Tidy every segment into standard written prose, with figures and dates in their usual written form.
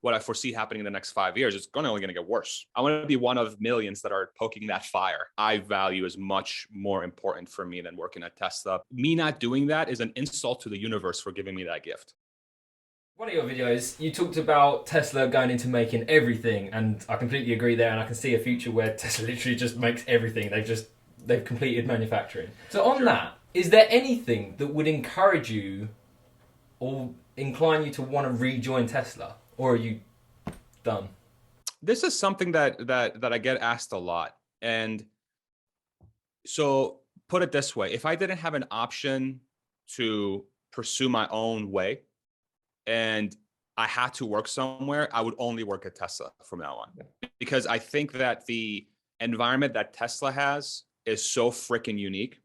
what I foresee happening in the next 5 years, it's only going to get worse. I want to be one of millions that are poking that fire. I value is much more important for me than working at Tesla. Me not doing that is an insult to the universe for giving me that gift. One of your videos, you talked about Tesla going into making everything, and I completely agree there. And I can see a future where Tesla literally just makes everything. They've completed manufacturing. So on that, is there anything that would encourage you or incline you to want to rejoin Tesla, or are you done? This is something that I get asked a lot, and so put it this way: if I didn't have an option to pursue my own way, and I had to work somewhere, I would only work at Tesla from now on. Because I think that the environment that Tesla has is so freaking unique.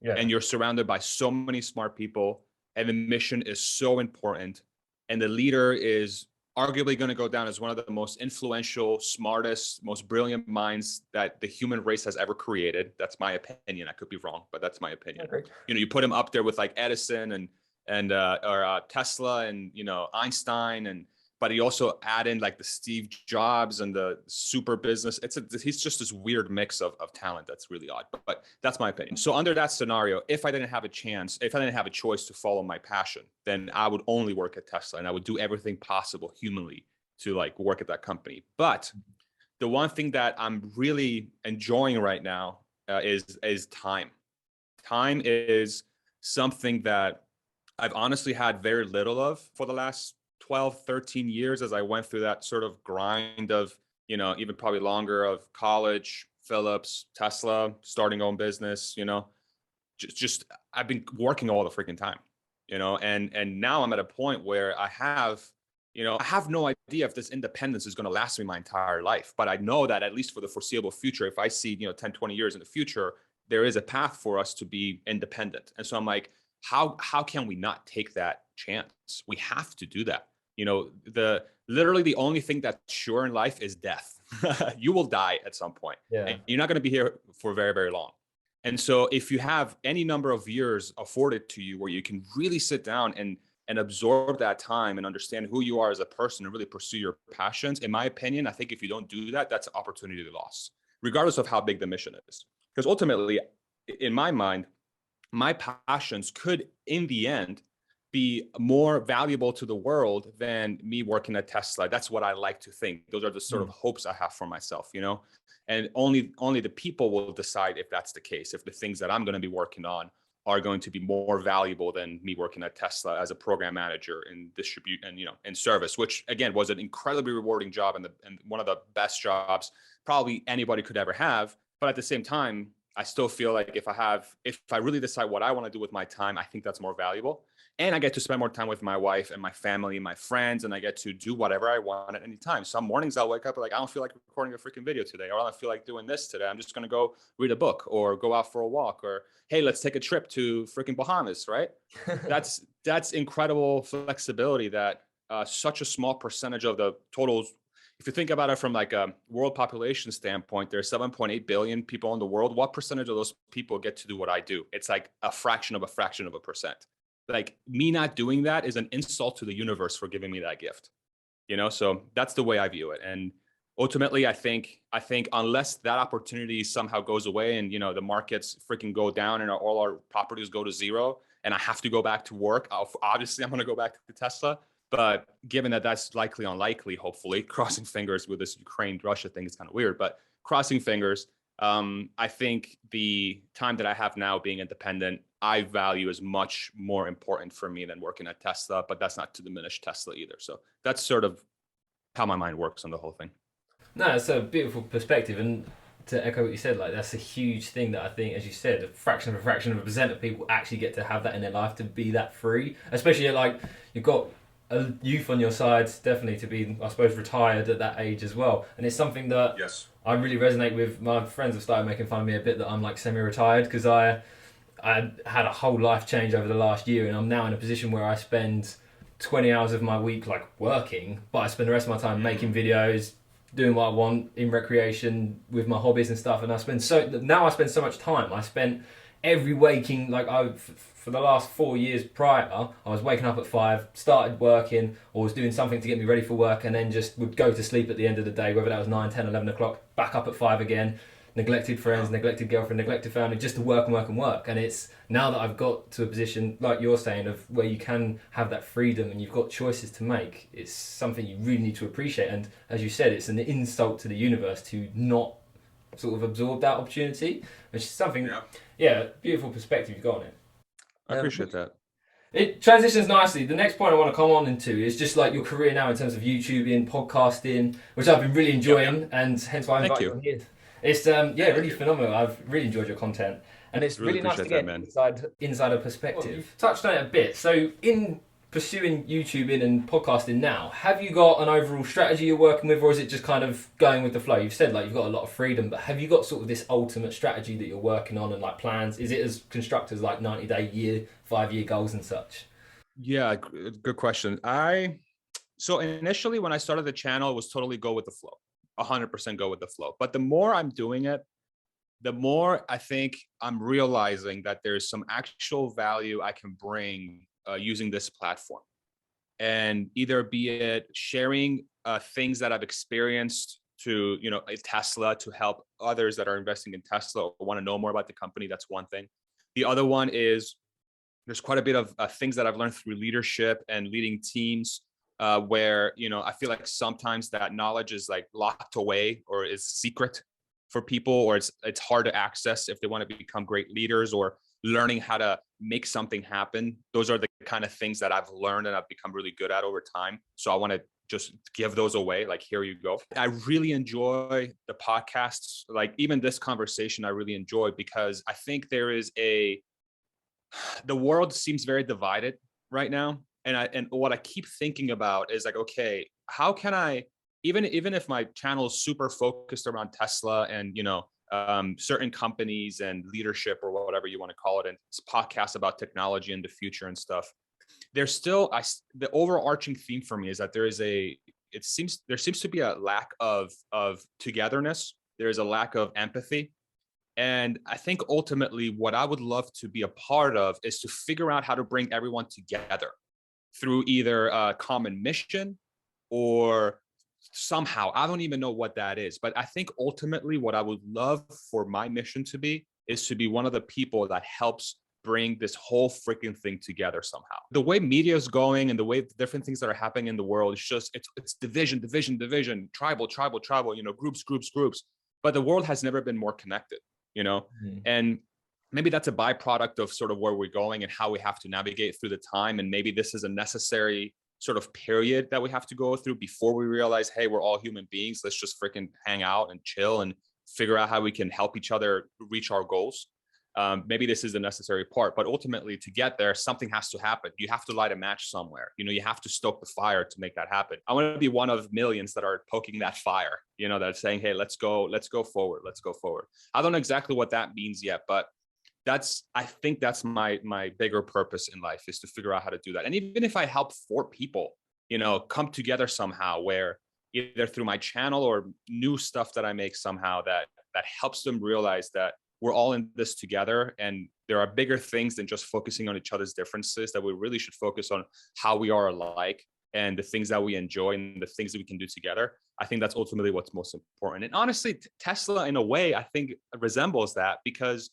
Yeah. And you're surrounded by so many smart people, and the mission is so important. And the leader is arguably going to go down as one of the most influential, smartest, most brilliant minds that the human race has ever created. That's my opinion. I could be wrong, but that's my opinion. Okay. You put him up there with like Edison and Tesla and Einstein, but he also add in like the Steve Jobs and the super business. He's just this weird mix of talent that's really odd. But that's my opinion. So under that scenario, if I didn't have a choice to follow my passion, then I would only work at Tesla, and I would do everything possible humanly to like work at that company. But the one thing that I'm really enjoying right now is time. Time is something that I've honestly had very little of for the last 12, 13 years as I went through that sort of grind of, even probably longer, of college, Phillips, Tesla, starting own business, just I've been working all the freaking time, and now I'm at a point where I have no idea if this independence is going to last me my entire life, but I know that at least for the foreseeable future, if I see, 10, 20 years in the future, there is a path for us to be independent. And so I'm like, how can we not take that chance? We have to do that. Literally the only thing that's sure in life is death. You will die at some point. Yeah. And you're not going to be here for very, very long. And so if you have any number of years afforded to you where you can really sit down and absorb that time and understand who you are as a person and really pursue your passions, in my opinion, I think if you don't do that, that's an opportunity lost, regardless of how big the mission is. Because ultimately, in my mind, my passions could, in the end, be more valuable to the world than me working at Tesla. That's what I like to think. Those are the sort of hopes I have for myself, and only the people will decide if that's the case, if the things that I'm going to be working on are going to be more valuable than me working at Tesla as a program manager in distribute and, in service, which again was an incredibly rewarding job and one of the best jobs probably anybody could ever have. But at the same time, I still feel like if I really decide what I want to do with my time, I think that's more valuable. And I get to spend more time with my wife and my family and my friends, and I get to do whatever I want at any time. Some mornings I'll wake up like, I don't feel like recording a freaking video today, or I don't feel like doing this today. I'm just going to go read a book or go out for a walk, or, hey, let's take a trip to freaking Bahamas, right? That's incredible flexibility that such a small percentage of the total. If you think about it from like a world population standpoint, there's 7.8 billion people in the world. What percentage of those people get to do what I do? It's like a fraction of a percent. Like me not doing that is an insult to the universe for giving me that gift, so that's the way I view it. And ultimately, I think unless that opportunity somehow goes away and, the markets freaking go down and all our properties go to zero and I have to go back to work, obviously I'm going to go back to Tesla. But given that that's likely unlikely, hopefully, crossing fingers with this Ukraine-Russia thing is kind of weird, but crossing fingers, I think the time that I have now being independent, I value is much more important for me than working at Tesla, but that's not to diminish Tesla either. So that's sort of how my mind works on the whole thing. No, it's a beautiful perspective, and to echo what you said, like that's a huge thing that I think, as you said, a fraction of a percent of people actually get to have that in their life, to be that free, especially like you've got a youth on your side, definitely to be, I suppose, retired at that age as well. And it's something that I really resonate with. My friends have started making fun of me a bit that I'm like semi-retired, because I had a whole life change over the last year, and I'm now in a position where I spend 20 hours of my week like working, but I spend the rest of my time making videos, doing what I want in recreation with my hobbies and stuff. And I spend so much time. I spent every waking, like for for the last 4 years prior, I was waking up at 5, started working, or was doing something to get me ready for work, and then just would go to sleep at the end of the day, whether that was 9, 10, 11 o'clock, back up at 5 again, neglected friends, neglected girlfriend, neglected family, just to work and work and work. And it's now that I've got to a position, like you're saying, of where you can have that freedom and you've got choices to make, it's something you really need to appreciate. And as you said, it's an insult to the universe to not sort of absorb that opportunity, which is something, beautiful perspective you've got on it. I appreciate that. It transitions nicely. The next point I want to come on into is just like your career now in terms of YouTubing, podcasting, which I've been really enjoying, and hence why I invited you on here. It's really phenomenal. I've really enjoyed your content, and it's really nice to get insider perspective. Well, you've touched on it a bit. So in pursuing YouTubing and podcasting now, have you got an overall strategy you're working with, or is it just kind of going with the flow? You've said like you've got a lot of freedom, but have you got sort of this ultimate strategy that you're working on and like plans? Is it as constructed as like 90-day, year, 5-year goals and such? Yeah, good question. So initially when I started the channel, it was totally go with the flow, 100% go with the flow. But the more I'm doing it, the more I think I'm realizing that there's some actual value I can bring using this platform, and either be it sharing things that I've experienced to, Tesla, to help others that are investing in Tesla or want to know more about the company. That's one thing. The other one is there's quite a bit of things that I've learned through leadership and leading teams where, I feel like sometimes that knowledge is like locked away or is secret for people, or it's hard to access if they want to become great leaders, or learning how to make something happen. Those are the kind of things that I've learned and I've become really good at over time. So I want to just give those away. Like, here you go. I really enjoy the podcasts. Like even this conversation, I really enjoy, because I think there is the world seems very divided right now. And what I keep thinking about is like, okay, how can I, even if my channel is super focused around Tesla and, certain companies and leadership or whatever you want to call it, and it's podcasts about technology and the future and stuff, there's still the overarching theme for me is that there seems to be a lack of togetherness. There is a lack of empathy. And I think ultimately what I would love to be a part of is to figure out how to bring everyone together through either a common mission or somehow, I don't even know what that is, but I think ultimately what I would love for my mission to be is to be one of the people that helps bring this whole freaking thing together somehow. The way media is going and the way different things that are happening in the world, it's division, tribal, groups. But the world has never been more connected, and maybe that's a byproduct of sort of where we're going and how we have to navigate through the time. And maybe this is a necessary sort of period that we have to go through before we realize, hey, we're all human beings. Let's just freaking hang out and chill and figure out how we can help each other reach our goals. Maybe this is the necessary part, but ultimately to get there, something has to happen. You have to light a match somewhere. You have to stoke the fire to make that happen. I want to be one of millions that are poking that fire, that's saying, hey, let's go forward. I don't know exactly what that means yet, but I think that's my bigger purpose in life, is to figure out how to do that. And even if I help 4 people, come together somehow, where either through my channel or new stuff that I make somehow that helps them realize that we're all in this together, and there are bigger things than just focusing on each other's differences, that we really should focus on how we are alike and the things that we enjoy and the things that we can do together. I think that's ultimately what's most important. And honestly, Tesla, in a way, I think resembles that, because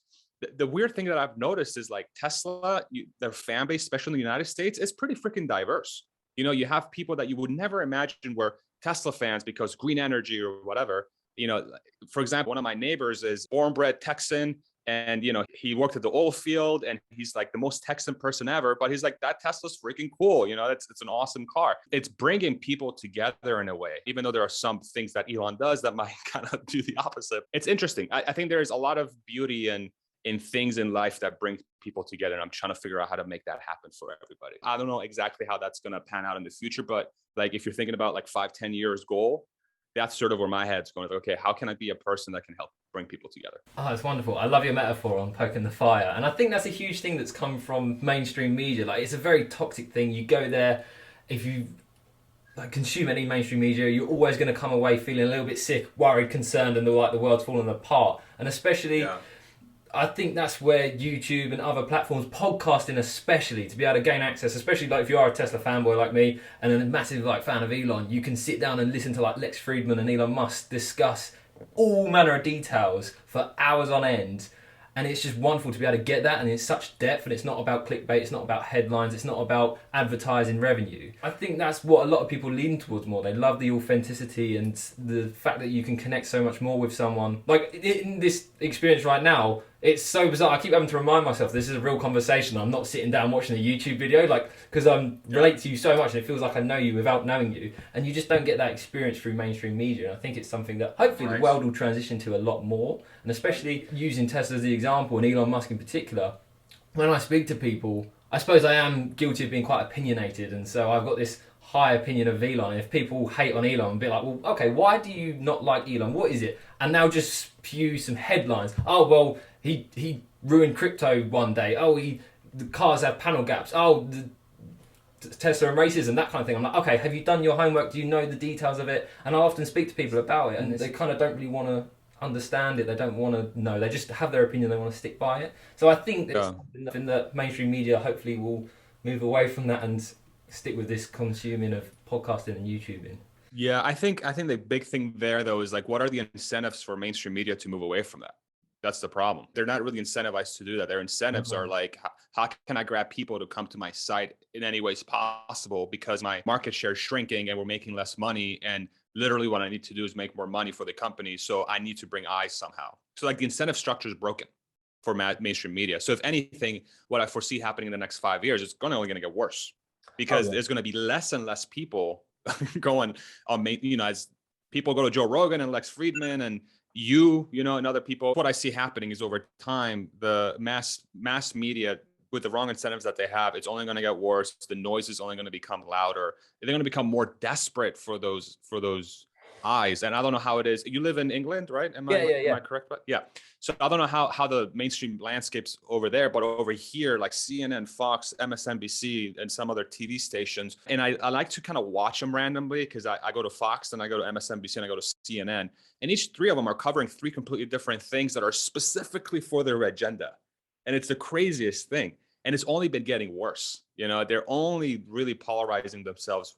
the weird thing that I've noticed is like Tesla, their fan base, especially in the United States, is pretty freaking diverse. You have people that you would never imagine were Tesla fans because green energy or whatever. For example, one of my neighbors is born-bred Texan, and he worked at the oil field, and he's like the most Texan person ever. But he's like, that Tesla's freaking cool. It's an awesome car. It's bringing people together in a way, even though there are some things that Elon does that might kind of do the opposite. It's interesting. I think there's a lot of beauty in things in life that bring people together. And I'm trying to figure out how to make that happen for everybody. I don't know exactly how that's going to pan out in the future, but like, if you're thinking about like 5-10 years goal, that's sort of where my head's going. Okay, how can I be a person that can help bring people together? Oh, it's wonderful. I love your metaphor on poking the fire. And I think that's a huge thing that's come from mainstream media. Like, it's a very toxic thing. You go there, if you consume any mainstream media, you're always going to come away feeling a little bit sick, worried, concerned, and the world's falling apart. And especially, I think that's where YouTube and other platforms, podcasting especially, to be able to gain access, especially like if you are a Tesla fanboy like me and a massive like fan of Elon, you can sit down and listen to like Lex Fridman and Elon Musk discuss all manner of details for hours on end. And it's just wonderful to be able to get that, and it's such depth, and it's not about clickbait, it's not about headlines, it's not about advertising revenue. I think that's what a lot of people lean towards more. They love the authenticity and the fact that you can connect so much more with someone. Like in this experience right now, it's so bizarre. I keep having to remind myself this is a real conversation. I'm not sitting down watching a YouTube video, like, because I relate to you so much and it feels like I know you without knowing you. And you just don't get that experience through mainstream media. And I think it's something that hopefully the world will transition to a lot more. And especially using Tesla as the example and Elon Musk in particular, when I speak to people, I suppose I am guilty of being quite opinionated. And so I've got this high opinion of Elon. And if people hate on Elon and be like, well, okay, why do you not like Elon? What is it? And they'll just spew some headlines. Oh, well, he ruined crypto one day. Oh, the cars have panel gaps. Oh, the Tesla and racism, that kind of thing. I'm like, okay, have you done your homework? Do you know the details of it? And I often speak to people about it, and they kind of don't really want to understand it. They don't want to know. They just have their opinion. They want to stick by it. So I think that's something that mainstream media hopefully will move away from that and stick with this consuming of podcasting and YouTubing. Yeah, I think the big thing there though is like, what are the incentives for mainstream media to move away from that? That's the problem. They're not really incentivized to do that. Their incentives are like, how can I grab people to come to my site in any ways possible, because my market share is shrinking and we're making less money, and literally what I need to do is make more money for the company. So I need to bring eyes somehow. So like the incentive structure is broken for mainstream media. So if anything, what I foresee happening in the next 5 years, it's only going to get worse, because there's going to be less and less people going on, as people go to Joe Rogan and Lex Fridman and and other people. What I see happening is over time, the mass media, with the wrong incentives that they have, it's only going to get worse. The noise is only going to become louder. They're going to become more desperate for those eyes. And I don't know how it is. You live in England, right? Am I correct? But yeah. So I don't know how the mainstream landscape's over there, but over here, like CNN, Fox, MSNBC, and some other TV stations. And I like to kind of watch them randomly, because I go to Fox, and I go to MSNBC, and I go to CNN. And each three of them are covering three completely different things that are specifically for their agenda. And it's the craziest thing. And it's only been getting worse. They're only really polarizing themselves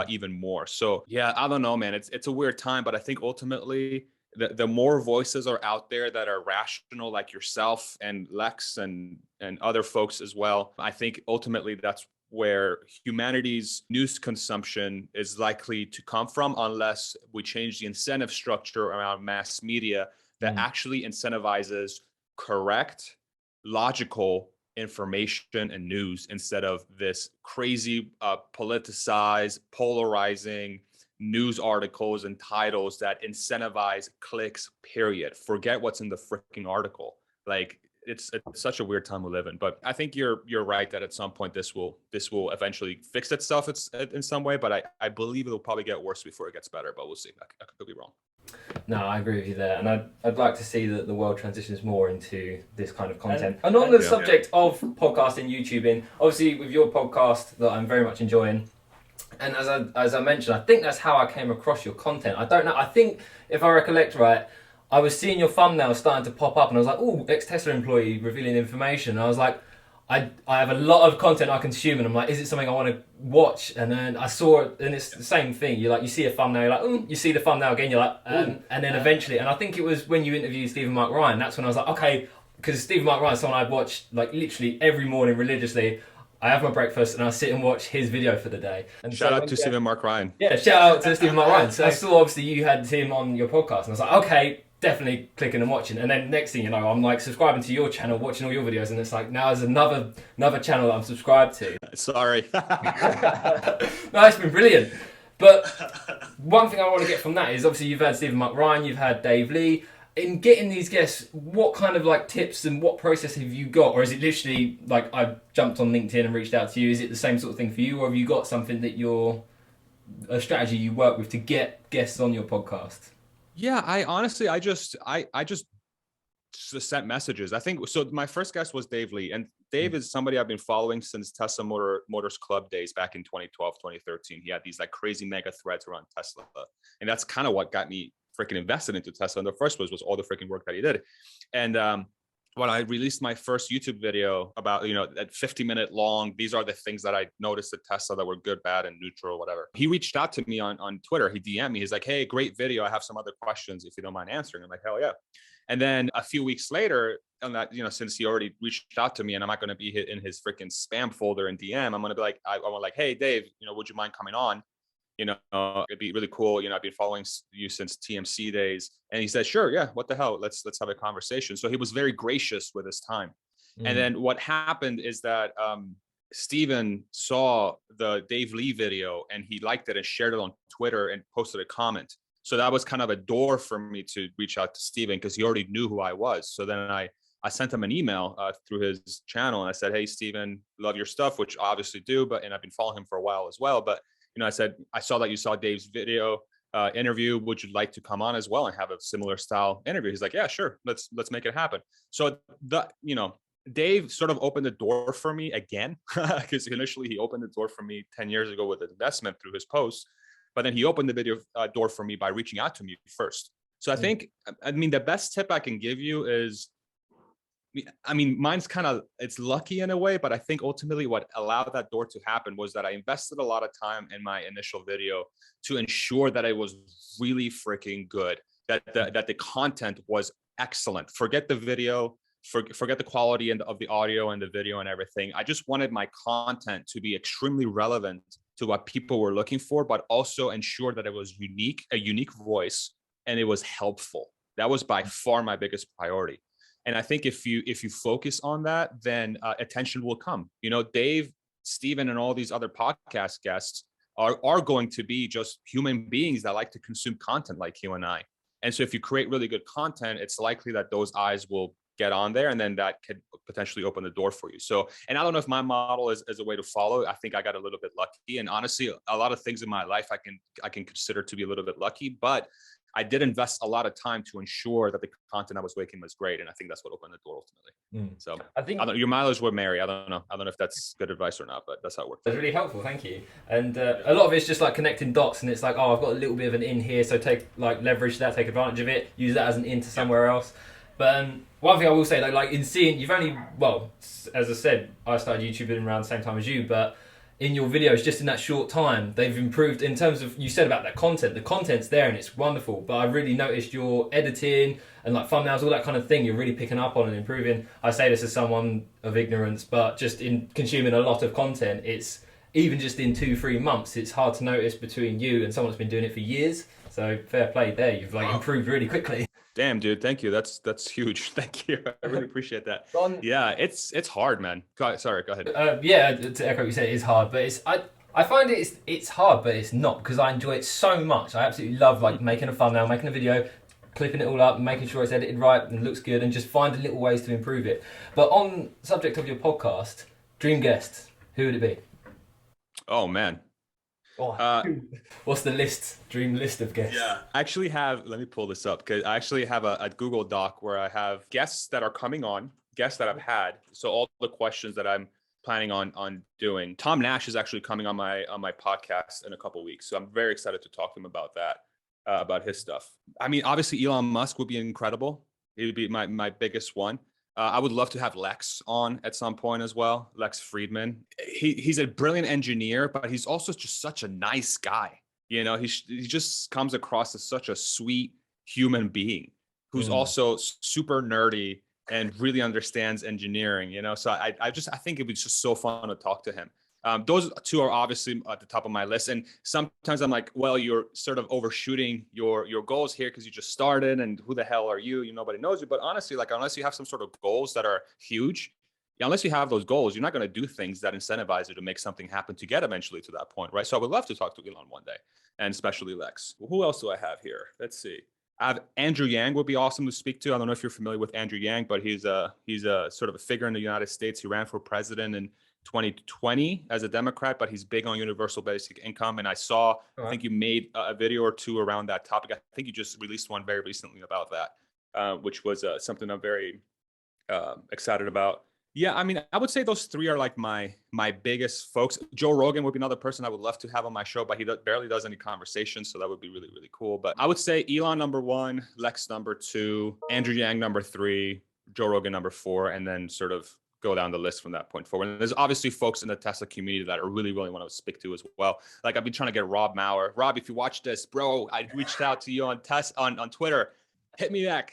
even more. So yeah, I don't know, man. It's a weird time, but I think ultimately the more voices are out there that are rational, like yourself and Lex and other folks as well, I think ultimately that's where humanity's news consumption is likely to come from, unless we change the incentive structure around mass media that actually incentivizes correct, logical information and news, instead of this crazy politicized, polarizing news articles and titles that incentivize clicks, period. Forget what's in the freaking article. Like, it's such a weird time we live in. But I think you're right that at some point this will eventually fix itself in some way, but I believe it'll probably get worse before it gets better, but we'll see. I could be wrong. No, I agree with you there, and I'd like to see that the world transitions more into this kind of content. And on the subject of podcasting, YouTubing, obviously with your podcast that I'm very much enjoying, and as I mentioned, I think that's how I came across your content. I don't know. I think if I recollect right, I was seeing your thumbnail starting to pop up, and I was like, "Oh, ex-Tesla employee revealing information." And I was like, I have a lot of content I consume, and I'm like, is it something I want to watch? And then I saw it, and it's the same thing. You see a thumbnail, you're like, you see the thumbnail again, you're like, and then eventually, and I think it was when you interviewed Stephen Mark Ryan, that's when I was like, okay, because Stephen Mark Ryan is someone I'd watch like literally every morning religiously. I have my breakfast and I sit and watch his video for the day. And shout out to Stephen Mark Ryan. Yeah, shout out to Stephen Mark Ryan. So I saw obviously you had him on your podcast, and I was like, okay, definitely clicking and watching. And then next thing you know, I'm like subscribing to your channel, watching all your videos, and it's like now there's another channel that I'm subscribed to. Sorry. No, it's been brilliant. But one thing I want to get from that is obviously you've had Stephen Mark Ryan, you've had Dave Lee. In getting these guests, what kind of like tips and what process have you got? Or is it literally like I jumped on LinkedIn and reached out to you? Is it the same sort of thing for you? Or have you got something that a strategy you work with to get guests on your podcast? Yeah, I just sent messages. I think so. My first guest was Dave Lee, and Dave is somebody I've been following since Tesla Motors Club days back in 2012, 2013. He had these like crazy mega threads around Tesla, and that's kind of what got me freaking invested into Tesla in the first place, was all the freaking work that he did. And when I released my first YouTube video about, at 50-minute long, these are the things that I noticed at Tesla that were good, bad, and neutral, whatever. He reached out to me on Twitter. He DM'd me. He's like, hey, great video. I have some other questions if you don't mind answering. I'm like, hell yeah. And then a few weeks later, on that, since he already reached out to me and I'm not going to be in his freaking spam folder and DM, I'm going to be like, I'm like, hey, Dave, would you mind coming on? It'd be really cool. I've been following you since TMC days. And he said, sure. Yeah. What the hell? Let's have a conversation. So he was very gracious with his time. And then what happened is that, Steven saw the Dave Lee video and he liked it and shared it on Twitter and posted a comment. So that was kind of a door for me to reach out to Steven because he already knew who I was. So then I sent him an email through his channel and I said, hey, Steven, love your stuff, which I obviously do, and I've been following him for a while as well. But I said, I saw that you saw Dave's video interview. Would you like to come on as well and have a similar style interview? He's like, yeah, sure. Let's make it happen. So Dave sort of opened the door for me again, because initially he opened the door for me 10 years ago with an investment through his posts. But then he opened the video door for me by reaching out to me first. So I think, the best tip I can give you is, mine's it's lucky in a way, but I think ultimately what allowed that door to happen was that I invested a lot of time in my initial video to ensure that it was really freaking good, that the content was excellent. Forget the video, forget the quality of the audio and the video and everything. I just wanted my content to be extremely relevant to what people were looking for, but also ensure that it was a unique voice, and it was helpful. That was by far my biggest priority. And I think if you focus on that, then attention will come. Dave, Steven, and all these other podcast guests are going to be just human beings that like to consume content like you and I. And so if you create really good content, it's likely that those eyes will get on there, and then that could potentially open the door for you. So, and I don't know if my model is a way to follow. I think I got a little bit lucky, and honestly, a lot of things in my life I can consider to be a little bit lucky, but I did invest a lot of time to ensure that the content I was making was great, and I think that's what opened the door ultimately. So I think your mileage would marry. I don't know if that's good advice or not, but that's how it works. That's really helpful, thank you. And a lot of it's just like connecting dots, and it's like, oh, I've got a little bit of an in here, so leverage that, take advantage of it, use that as an in to somewhere else. But one thing I will say, like in seeing, you've only, as I said, I started YouTubing around the same time as you, but in your videos, just in that short time, they've improved in terms of, you said about that content. The content's there and it's wonderful, but I've really noticed your editing and like thumbnails, all that kind of thing, you're really picking up on and improving. I say this as someone of ignorance, but just in consuming a lot of content, it's even just in 2-3 months, it's hard to notice between you and someone that's been doing it for years. So fair play there. You've improved really quickly. Damn, dude. Thank you. That's huge. Thank you. I really appreciate that. Yeah, it's hard, man. Sorry, go ahead. To echo what you said, it is hard, but I find it's hard, but it's not, because I enjoy it so much. I absolutely love making a thumbnail, making a video, clipping it all up, making sure it's edited right and looks good, and just finding little ways to improve it. But on subject of your podcast, dream guest, who would it be? Oh man. What's the dream list of guests? Yeah, I actually have, let me pull this up, because I actually have a Google Doc where I have guests that are coming on, guests that I've had. So all the questions that I'm planning on doing. Tom Nash is actually coming on my podcast in a couple of weeks. So I'm very excited to talk to him about that, about his stuff. Obviously Elon Musk would be incredible. He would be my biggest one. I would love to have Lex on at some point as well. Lex Friedman. He's a brilliant engineer, but he's also just such a nice guy. He just comes across as such a sweet human being who's also super nerdy and really understands engineering. So I think it was just so fun to talk to him. Those two are obviously at the top of my list. And sometimes I'm like, well, you're sort of overshooting your goals here because you just started, and who the hell are you? Nobody knows you. But honestly, unless you have some sort of goals that are huge, unless you have those goals, you're not going to do things that incentivize you to make something happen to get eventually to that point, right? So I would love to talk to Elon one day, and especially Lex. Who else do I have here? Let's see. I have Andrew Yang would be awesome to speak to. I don't know if you're familiar with Andrew Yang, but he's a sort of a figure in the United States. He ran for president in 2020 as a Democrat, but he's big on universal basic income. And I saw, I think you made a video or two around that topic. I think you just released one very recently about that, which was something I'm very excited about. Yeah, I would say those three are like my biggest folks. Joe Rogan would be another person I would love to have on my show, but he barely does any conversations, so that would be really, really cool. But I would say Elon number 1, Lex number 2, Andrew Yang number 3, Joe Rogan number 4, and then sort of go down the list from that point forward. And there's obviously folks in the Tesla community that I really want to speak to as well. Like I've been trying to get Rob Maurer. Rob, if you watch this, bro, I reached out to you on Twitter. Hit me back.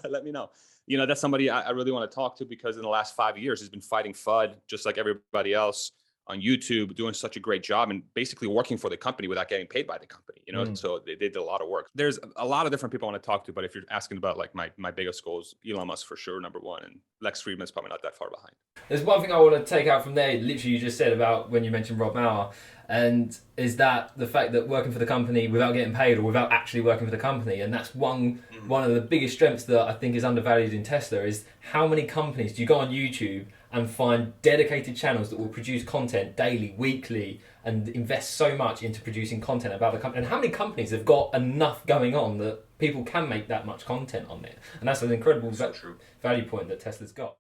Let me know. You know, that's somebody I really want to talk to, because in the last 5 years, he's been fighting FUD just like everybody else on YouTube, doing such a great job and basically working for the company without getting paid by the company, you know? So they did a lot of work. There's a lot of different people I want to talk to, but if you're asking about like my biggest goals, Elon Musk for sure, number 1, and Lex Fridman's probably not that far behind. There's one thing I want to take out from there, literally you just said about when you mentioned Rob Maurer, and is that the fact that working for the company without getting paid or without actually working for the company. And that's one of the biggest strengths that I think is undervalued in Tesla, is how many companies do you go on YouTube and find dedicated channels that will produce content daily, weekly, and invest so much into producing content about the company. And how many companies have got enough going on that people can make that much content on it? And that's an incredible value point that Tesla's got.